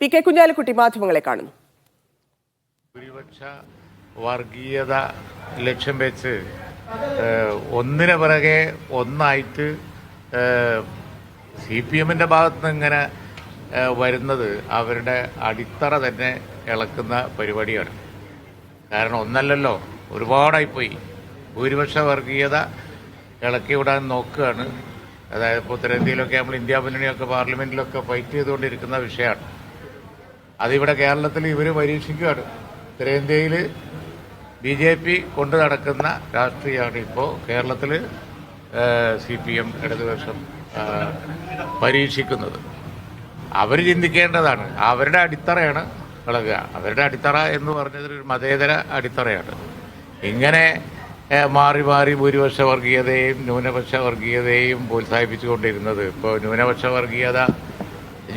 P K. Kunhalikutty മാധ്യമങ്ങളെ കാണുന്നു. ഭൂരിപക്ഷ വർഗീയത ലക്ഷ്യം വെച്ച് ഒന്നിനു പിറകെ ഒന്നായിട്ട് CPM-ന്റെ ഭാഗത്തുനിന്ന് ഇങ്ങനെ വരുന്നത് അവരുടെ അടിത്തറ തന്നെ ഇളക്കുന്ന പരിപാടിയാണ്. കാരണം ഒന്നല്ലല്ലോ, ഒരുപാടായിപ്പോയി. ഭൂരിപക്ഷ വർഗീയത ഇളക്കി വിടാൻ നോക്കുകയാണ്. അതായത് ഇപ്പോൾ ഉത്തരേന്ത്യയിലൊക്കെ നമ്മൾ ഇന്ത്യ മുന്നണിയൊക്കെ പാർലമെന്റിലൊക്കെ ഫൈറ്റ് ചെയ്തുകൊണ്ടിരിക്കുന്ന വിഷയമാണ്. അതിവിടെ കേരളത്തിൽ ഇവർ പരീക്ഷിക്കുകയാണ്. ഉത്തരേന്ത്യയിൽ BJP കൊണ്ടു നടക്കുന്ന രാഷ്ട്രീയമാണ് ഇപ്പോൾ കേരളത്തിൽ CPM ഇടതുപക്ഷം പരീക്ഷിക്കുന്നത്. അവർ ചിന്തിക്കേണ്ടതാണ്. അവരുടെ അടിത്തറയാണ് ഇളകുക. അവരുടെ അടിത്തറ എന്ന് പറഞ്ഞത് ഒരു മതേതര അടിത്തറയാണ്. ഇങ്ങനെ മാറി മാറി ഭൂരിപക്ഷ വർഗീയതയും ന്യൂനപക്ഷ വർഗീയതയും പ്രോത്സാഹിപ്പിച്ചുകൊണ്ടിരുന്നത് ഇപ്പോൾ ന്യൂനപക്ഷ വർഗീയത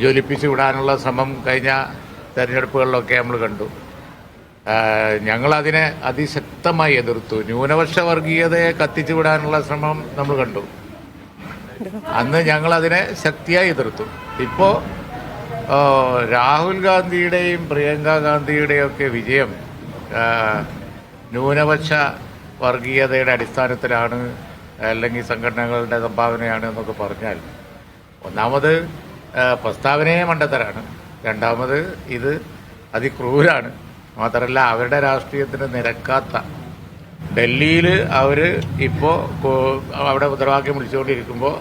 ജ്വലിപ്പിച്ചു വിടാനുള്ള ശ്രമം കഴിഞ്ഞ തെരഞ്ഞെടുപ്പുകളിലൊക്കെ നമ്മൾ കണ്ടു. ഞങ്ങളതിനെ അതിശക്തമായി എതിർത്തു. ന്യൂനപക്ഷ വർഗീയതയെ കത്തിച്ചു വിടാനുള്ള ശ്രമം നമ്മൾ കണ്ടു. അന്ന് ഞങ്ങളതിനെ ശക്തിയായി എതിർത്തു. ഇപ്പോൾ രാഹുൽ ഗാന്ധിയുടെയും പ്രിയങ്ക ഗാന്ധിയുടെയും ഒക്കെ വിജയം ന്യൂനപക്ഷ വർഗീയതയുടെ അടിസ്ഥാനത്തിലാണ്, അല്ലെങ്കിൽ സംഘടനകളുടെ സംഭാവനയാണ് എന്നൊക്കെ പറഞ്ഞാൽ, ഒന്നാമത് പ്രസ്താവനയെ മണ്ടത്തരാണ്, രണ്ടാമത് ഇത് അതിക്രൂരാണ്. മാത്രമല്ല അവരുടെ രാഷ്ട്രീയത്തിന് നിരക്കാത്ത, ഡൽഹിയിൽ അവർ ഇപ്പോൾ അവിടെ മുദ്രാവാക്യം വിളിച്ചുകൊണ്ടിരിക്കുമ്പോൾ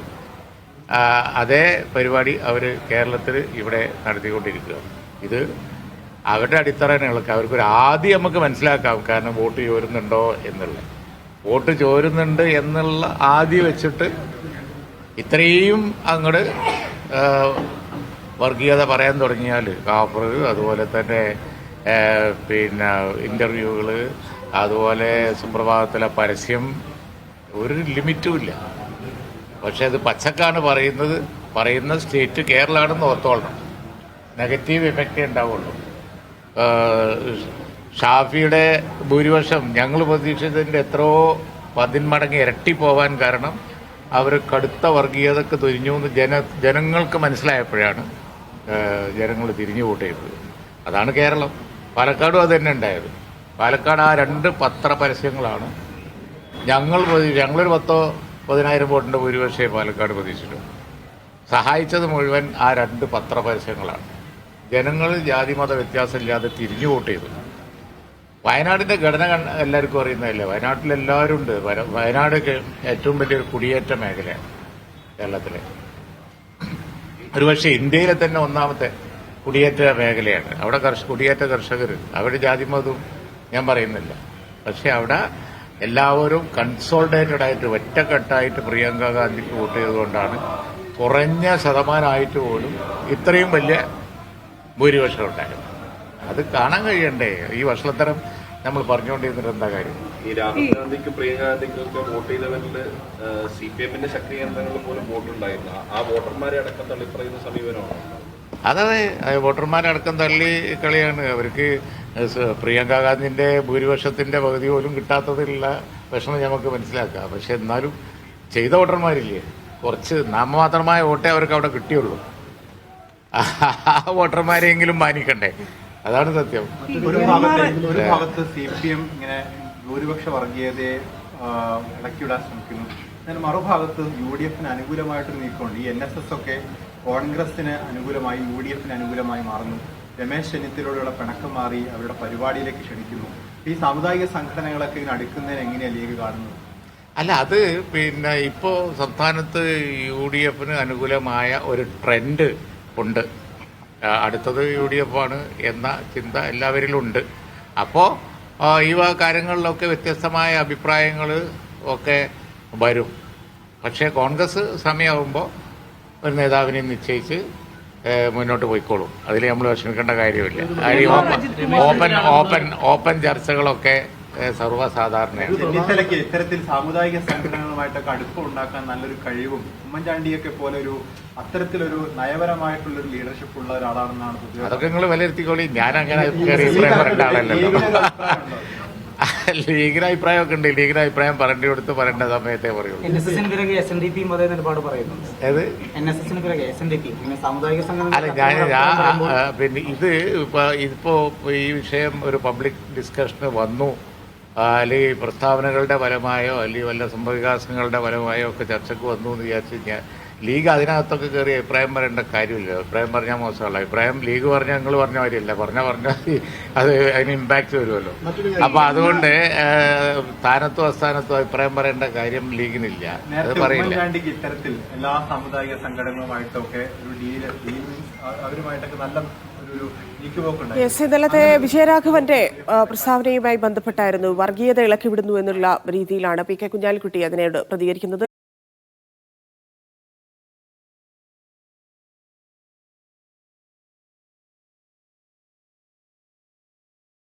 അതേ പരിപാടി അവർ കേരളത്തിൽ ഇവിടെ നടത്തിക്കൊണ്ടിരിക്കുക. ഇത് അവരുടെ അടിത്തറയാണ് ഇളക്കുക. അവർക്കൊരു ആദ്യം നമുക്ക് മനസ്സിലാക്കാം, കാരണം വോട്ട് ചോരുന്നുണ്ടോ എന്നുള്ളത്. വോട്ട് ചോരുന്നുണ്ട് എന്നുള്ള ആദ്യം വെച്ചിട്ട് ഇത്രയും അങ്ങോട്ട് വർഗീയത പറയാൻ തുടങ്ങിയാൽ കാഫർ, അതുപോലെ തന്നെ പിന്നെ ഇൻ്റർവ്യൂകൾ, അതുപോലെ സുപ്രഭാതത്തിലെ പരസ്യം, ഒരു ലിമിറ്റുമില്ല. പക്ഷെ അത് പച്ചക്കാണ് പറയുന്ന സ്റ്റേറ്റ് കേരളമാണെന്ന് ഓർത്തോളണം. നെഗറ്റീവ് ഇഫക്റ്റേ ഉണ്ടാവുള്ളൂ. ഷാഫിയുടെ ഭൂരിപക്ഷം ഞങ്ങൾ പ്രതീക്ഷിച്ചതിൻ്റെ എത്രയോ 10 മടങ്ങ് ഇരട്ടി പോവാൻ കാരണം അവർ കടുത്ത വർഗീയതക്ക് തുരിഞ്ഞു എന്ന് ജനങ്ങൾക്ക് മനസ്സിലായപ്പോഴാണ് ജനങ്ങൾ തിരിഞ്ഞു വോട്ട് ചെയ്തത്. അതാണ് കേരളം. പാലക്കാടും അത് തന്നെ ഉണ്ടായത്. പാലക്കാട് ആ 2 പത്രപരസ്യങ്ങളാണ് ഞങ്ങളൊരു 10,000 വോട്ടിൻ്റെ ഭൂരിപക്ഷമേ പാലക്കാട് പ്രതീക്ഷിച്ചു. സഹായിച്ചത് മുഴുവൻ ആ 2 പത്രപരസ്യങ്ങളാണ്. ജനങ്ങൾ ജാതിമത വ്യത്യാസമില്ലാതെ തിരിഞ്ഞു വോട്ട് ചെയ്തു. വയനാടിൻ്റെ ഘടന എല്ലാവർക്കും അറിയുന്നതല്ലേ. വയനാട്ടിൽ എല്ലാവരും ഉണ്ട്. വയനാട് ഏറ്റവും വലിയൊരു കുടിയേറ്റ മേഖലയാണ് കേരളത്തിലെ. ഒരുപക്ഷെ ഇന്ത്യയിലെ തന്നെ ഒന്നാമത്തെ കുടിയേറ്റ മേഖലയാണ്. അവിടെ കുടിയേറ്റ കർഷകർ, അവരുടെ ജാതിമതവും ഞാൻ പറയുന്നില്ല. പക്ഷെ അവിടെ എല്ലാവരും കൺസോൾട്ടേറ്റഡ് ആയിട്ട് ഒറ്റക്കെട്ടായിട്ട് പ്രിയങ്ക ഗാന്ധിക്ക് വോട്ട് ചെയ്തുകൊണ്ടാണ് കുറഞ്ഞ ശതമാനമായിട്ട് പോലും ഇത്രയും വലിയ ഭൂരിപക്ഷം ഉണ്ടായത്. അത് കാണാൻ കഴിയണ്ടേ? ഈ വഷളത്തരം നമ്മൾ പറഞ്ഞുകൊണ്ടിരുന്നിട്ട് എന്താ കാര്യം? ഈ രാഹുൽ ഗാന്ധിക്കും പ്രിയങ്ക ഗാന്ധിക്കൊക്കെ വോട്ട് ചെയ്തവരിൽ CPM-ന്റെ ശക്തി കേന്ദ്രങ്ങളിൽ പോലും വോട്ടുണ്ടായിരുന്നു. ആ വോട്ടർമാരെ അടക്കം തള്ളിപ്പറയുന്ന സമീപനമാണ്. അതെ, വോട്ടർമാരെ അടക്കം തള്ളി കളിയാണ്. അവർക്ക് പ്രിയങ്ക ഗാന്ധിന്റെ ഭൂരിപക്ഷത്തിന്റെ പകുതി പോലും കിട്ടാത്തതിലുള്ള വിഷമം നമുക്ക് മനസ്സിലാക്കാം. പക്ഷെ എന്നാലും ചെയ്ത വോട്ടർമാരില്ലേ, കുറച്ച് നാമമാത്രമായ വോട്ടേ അവർക്ക് അവിടെ കിട്ടിയുള്ളൂ. ആ വോട്ടർമാരെയെങ്കിലും മാനിക്കണ്ടേ? അതാണ് സത്യം. ഒരു ഭാഗത്ത് CPM ഇങ്ങനെ ഭൂരിപക്ഷ വർഗീയതയെ ഇളക്കിവിടാൻ ശ്രമിക്കുന്നു. എന്നാൽ മറുഭാഗത്ത് UDF-ന് അനുകൂലമായിട്ടൊരു നീക്കമുണ്ട്. ഈ NSS ഒക്കെ കോൺഗ്രസിന് അനുകൂലമായി UDF-ന് അനുകൂലമായി മാറുന്നു. രമേശ് ചെന്നിത്തലയോടുള്ള പിണക്കം മാറി അവരുടെ പരിപാടിയിലേക്ക് ക്ഷണിക്കുന്നു. ഈ സാമുദായിക സംഘടനകളൊക്കെ ഇങ്ങനെ അടുക്കുന്നതിന് എങ്ങനെയാണ് ലീഗ് കാണുന്നത്? അല്ല, അത് പിന്നെ ഇപ്പോൾ സംസ്ഥാനത്ത് UDF-ന് അനുകൂലമായ ഒരു ട്രെൻഡ് ഉണ്ട്. അടുത്തത് UDF ആണ് എന്ന ചിന്ത എല്ലാവരിലും ഉണ്ട്. അപ്പോൾ ഈ കാര്യങ്ങളിലൊക്കെ വ്യത്യസ്തമായ അഭിപ്രായങ്ങൾ ഒക്കെ വരും. പക്ഷേ കോൺഗ്രസ് സമയമാകുമ്പോൾ ഒരു നേതാവിനെ നിശ്ചയിച്ച് മുന്നോട്ട് പോയിക്കോളും. അതിൽ നമ്മൾ വിഷമിക്കേണ്ട കാര്യമില്ല. ഓപ്പൻ ചർച്ചകളൊക്കെ സർവ്വസാധാരണയാണ്. ചെന്നിത്തലയ്ക്ക് ഇത്തരത്തിൽ സാമുദായിക സംഘടനകളുമായിട്ടൊക്കെ അടുപ്പം ഉണ്ടാക്കാൻ നല്ലൊരു കഴിവും ഉമ്മൻചാണ്ടിയൊക്കെ പോലെ ഒരു അത്തരത്തിലൊരു നയപരമായിട്ടുള്ളൊരു ലീഡർഷിപ്പ് ഉള്ള ഒരാളാണെന്നാണ്. അതൊക്കെ നിങ്ങൾ വിലയിരുത്തിക്കോളി. ഞാൻ അങ്ങനെ അഭിപ്രായം പറയേണ്ട ആളല്ലല്ലോ. ലീഗിന് അഭിപ്രായമൊക്കെ ഉണ്ട്. ലീഗിന് അഭിപ്രായം പറയേണ്ടി കൊടുത്ത് പറയേണ്ട സമയത്തേ പറയുള്ളൂ. NSS-ന് പിറകെ SNDP അതേ നിലപാട് പറയുന്നുണ്ട്. ഏത് NSS-ന് പിറകെ SNDP പിന്നെ സാമുദായിക സംഘടന. അല്ല, പിന്നെ ഇതിപ്പോ ഈ വിഷയം ഒരു പബ്ലിക് ഡിസ്കഷന് വന്നു, അല്ലെങ്കിൽ പ്രസ്താവനകളുടെ ഫലമായോ അല്ലെങ്കിൽ വല്ല സംഭവവികാസങ്ങളുടെ ഫലമായോ ഒക്കെ ചർച്ചയ്ക്ക് വന്നു എന്ന് വിചാരിച്ച് ഞാൻ ലീഗ് അതിനകത്തൊക്കെ കയറി അഭിപ്രായം പറയേണ്ട കാര്യമില്ല. അഭിപ്രായം പറഞ്ഞാൽ മോശമല്ല. അഭിപ്രായം ലീഗ് പറഞ്ഞാൽ ഞങ്ങൾ പറഞ്ഞ കാര്യമല്ല. പറഞ്ഞാൽ അത് അതിന് ഇമ്പാക്റ്റ് വരുമല്ലോ. അപ്പൊ അതുകൊണ്ട് സ്ഥാനത്തും അസ്ഥാനത്തും അഭിപ്രായം പറയേണ്ട കാര്യം ലീഗിനില്ല. അത് പറയില്ല. ഇത്തരത്തിൽ എല്ലാ സാമുദായിക സംഘടനകളുമായിട്ടൊക്കെ ഒരു ഡീൽ അവരുമായിട്ടൊക്കെ നല്ല ഒരു നീക്കുപോക്കുണ്ടായി. ഇന്നലത്തെ വിജയരാഘവന്റെ പ്രസ്താവനയുമായി ബന്ധപ്പെട്ടായിരുന്നു വർഗീയത ഇളക്കിവിടുന്നു എന്നുള്ള രീതിയിലാണ് പി കെ കുഞ്ഞാലിക്കുട്ടി അതിനോട് പ്രതികരിക്കുന്നത്.